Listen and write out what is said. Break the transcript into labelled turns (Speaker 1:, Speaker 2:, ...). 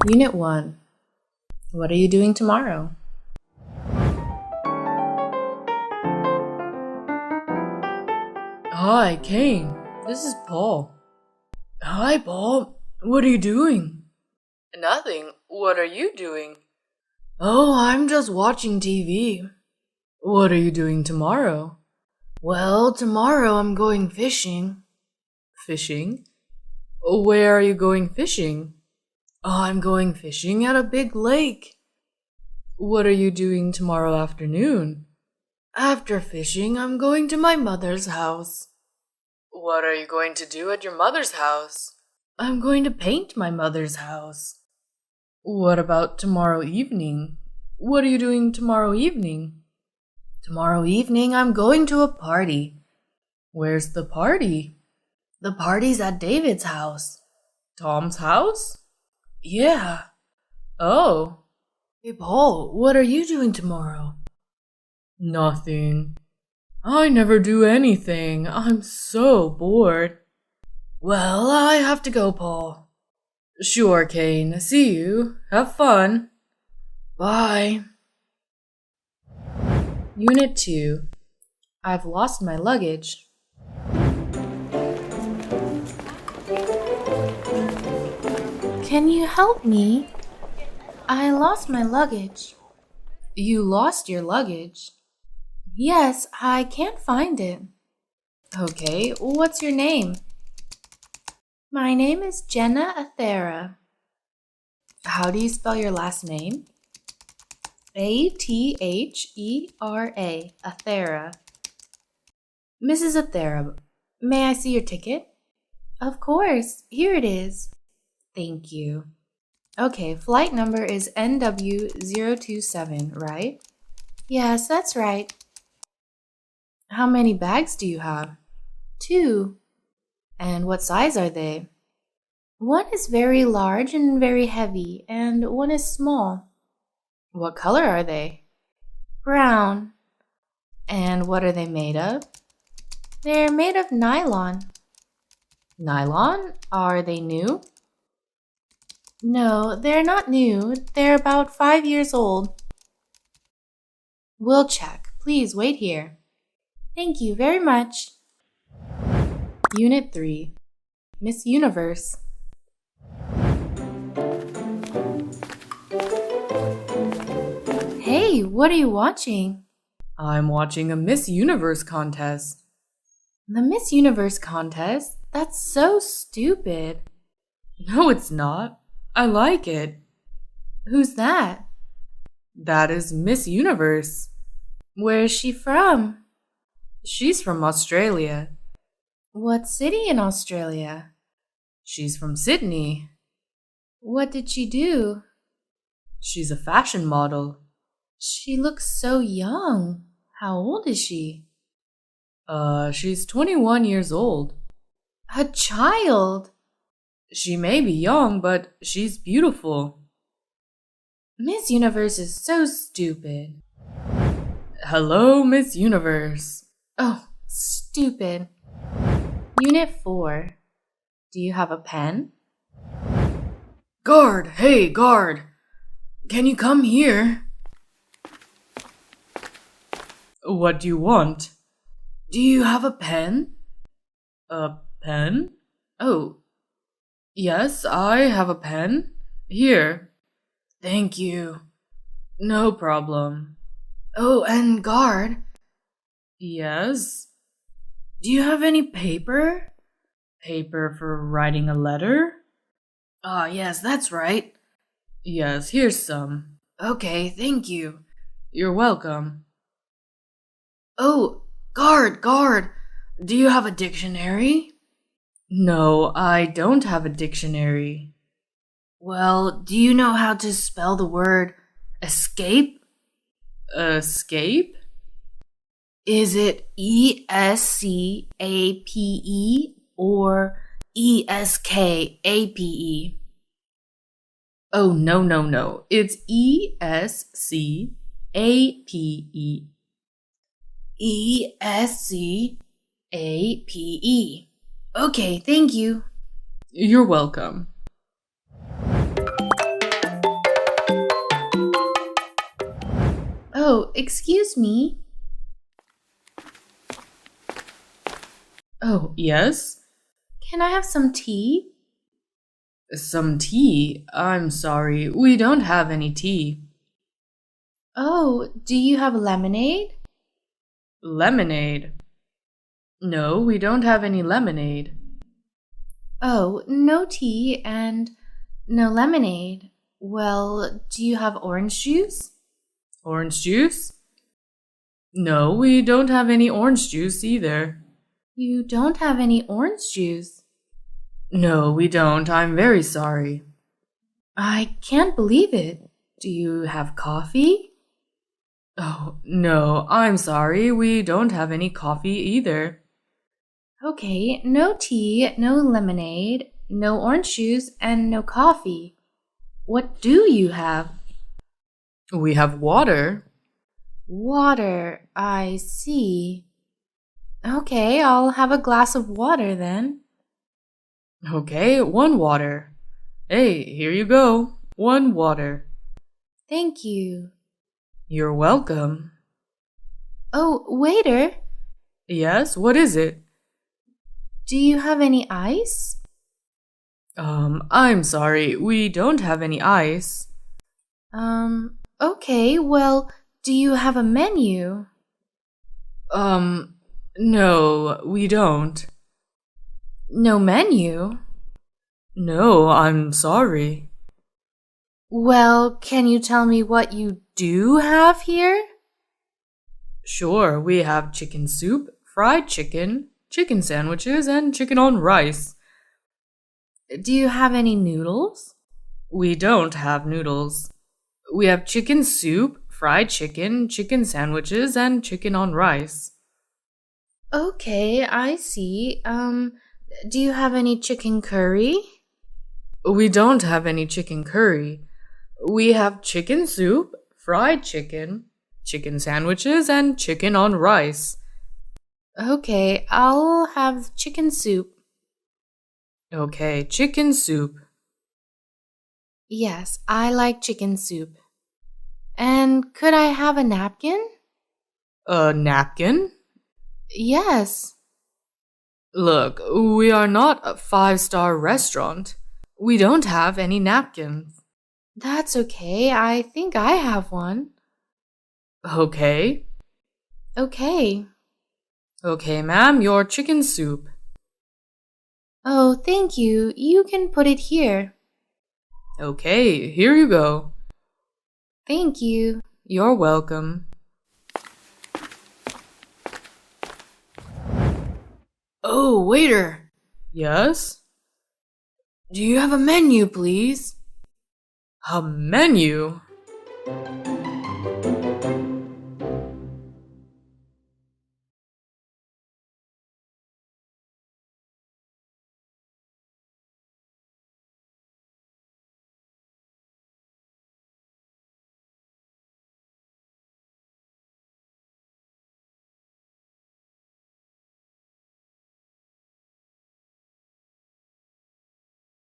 Speaker 1: Unit 1. What are you doing tomorrow?
Speaker 2: Hi, Kane. This is Paul. Hi, Paul. What are you doing?
Speaker 1: Nothing. What are you doing?
Speaker 2: Oh, I'm just watching TV. What are you doing tomorrow? Well, tomorrow I'm going fishing. Fishing? Where are you going fishing? Oh, I'm going fishing at a big lake. What are you doing tomorrow afternoon? After fishing, I'm going to my mother's house.
Speaker 1: What are you going to do at your mother's house?
Speaker 2: I'm going to paint my mother's house. What about tomorrow evening? What are you doing tomorrow evening? Tomorrow evening, I'm going to a party. Where's the party? The party's at David's house. Tom's house? Yeah. Oh. Hey, Paul, what are you doing tomorrow? Nothing. I never do anything. I'm so bored. Well, I have to go, Paul. Sure, Kane. See you. Have fun. Bye.
Speaker 1: Unit 2. I've lost my luggage. Can you help me? I lost my luggage. You lost your luggage? Yes, I can't find it. Okay, what's your name? My name is Jenna Athera. How do you spell your last name? Athera, Athera. Mrs. Athera, may I see your ticket? Of course, here it is. Thank you. Okay, flight number is NW027, right? Yes, that's right. How many bags do you have? 2. And what size are they? One is very large and very heavy, and one is small. What color are they? Brown. And what are they made of? They're made of nylon. Nylon? Are they new? No, they're not new. They're about 5 years old. We'll check. Please wait here. Thank you very much. Unit 3. Miss Universe. Hey, what are you watching?
Speaker 2: I'm watching a Miss Universe contest.
Speaker 1: The Miss Universe contest? That's so stupid.
Speaker 2: No, it's not. I like it.
Speaker 1: Who's that?
Speaker 2: That is Miss Universe.
Speaker 1: Where is she from?
Speaker 2: She's from Australia.
Speaker 1: What city in Australia?
Speaker 2: She's from Sydney.
Speaker 1: What did she do?
Speaker 2: She's a fashion model.
Speaker 1: She looks so young. How old is she?
Speaker 2: She's 21 years old.
Speaker 1: A child!
Speaker 2: She may be young, but she's beautiful.
Speaker 1: Miss Universe is so stupid.
Speaker 2: Hello, Miss Universe.
Speaker 1: Oh, stupid. Unit 4. Do you have a pen?
Speaker 2: Guard! Hey, guard! Can you come here? What do you want? Do you have a pen? A pen? Oh. Yes, I have a pen. Here. Thank you. No problem. Oh, and guard. Yes? Do you have any paper? Paper for writing a letter? Ah, yes, that's right. Yes, here's some. Okay, thank you. You're welcome. Oh, guard! Do you have a dictionary? No, I don't have a dictionary. Well, do you know how to spell the word escape? Escape? Is it ESCAPE or ESKAPE? Oh, no. It's ESCAPE. ESCAPE. Okay, thank you. You're welcome.
Speaker 1: Oh, excuse me.
Speaker 2: Oh, yes?
Speaker 1: Can I have some tea?
Speaker 2: Some tea? I'm sorry, we don't have any tea.
Speaker 1: Oh, do you have lemonade?
Speaker 2: Lemonade? No, we don't have any lemonade.
Speaker 1: Oh, no tea and no lemonade. Well, do you have orange juice?
Speaker 2: Orange juice? No, we don't have any orange juice either.
Speaker 1: You don't have any orange juice.
Speaker 2: No, we don't. I'm very sorry.
Speaker 1: I can't believe it. Do you have coffee?
Speaker 2: Oh, no, I'm sorry. We don't have any coffee either.
Speaker 1: Okay, no tea, no lemonade, no orange juice, and no coffee. What do you have?
Speaker 2: We have water.
Speaker 1: Water, I see. Okay, I'll have a glass of water then.
Speaker 2: Okay, one water. Hey, here you go. One water.
Speaker 1: Thank you.
Speaker 2: You're welcome.
Speaker 1: Oh, waiter,
Speaker 2: Yes, what is it?
Speaker 1: do you have any ice?
Speaker 2: I'm sorry. We don't have any ice.
Speaker 1: Okay, well, do you have a menu?
Speaker 2: No, we don't.
Speaker 1: No menu?
Speaker 2: No, I'm sorry.
Speaker 1: Well, can you tell me what you do have here?
Speaker 2: Sure, we have chicken soup, fried chicken, chicken sandwiches, and chicken on rice.
Speaker 1: Do you have any noodles?
Speaker 2: We don't have noodles. We have chicken soup, fried chicken, chicken sandwiches, and chicken on rice.
Speaker 1: Okay, I see. Do you have any chicken curry?
Speaker 2: We don't have any chicken curry. We have chicken soup, fried chicken, chicken sandwiches, and chicken on rice.
Speaker 1: Okay, I'll have chicken soup.
Speaker 2: Okay, chicken soup.
Speaker 1: Yes, I like chicken soup. And could I have a napkin?
Speaker 2: A napkin?
Speaker 1: Yes.
Speaker 2: Look, we are not a five-star restaurant. We don't have any napkins.
Speaker 1: That's okay. I think I have one.
Speaker 2: Okay.
Speaker 1: Okay.
Speaker 2: Okay, ma'am, your chicken soup.
Speaker 1: Oh, thank you. You can put it here.
Speaker 2: Okay, here you go.
Speaker 1: Thank you.
Speaker 2: You're welcome.
Speaker 1: Oh, waiter.
Speaker 2: Yes?
Speaker 1: Do you have a menu, please?
Speaker 2: A menu?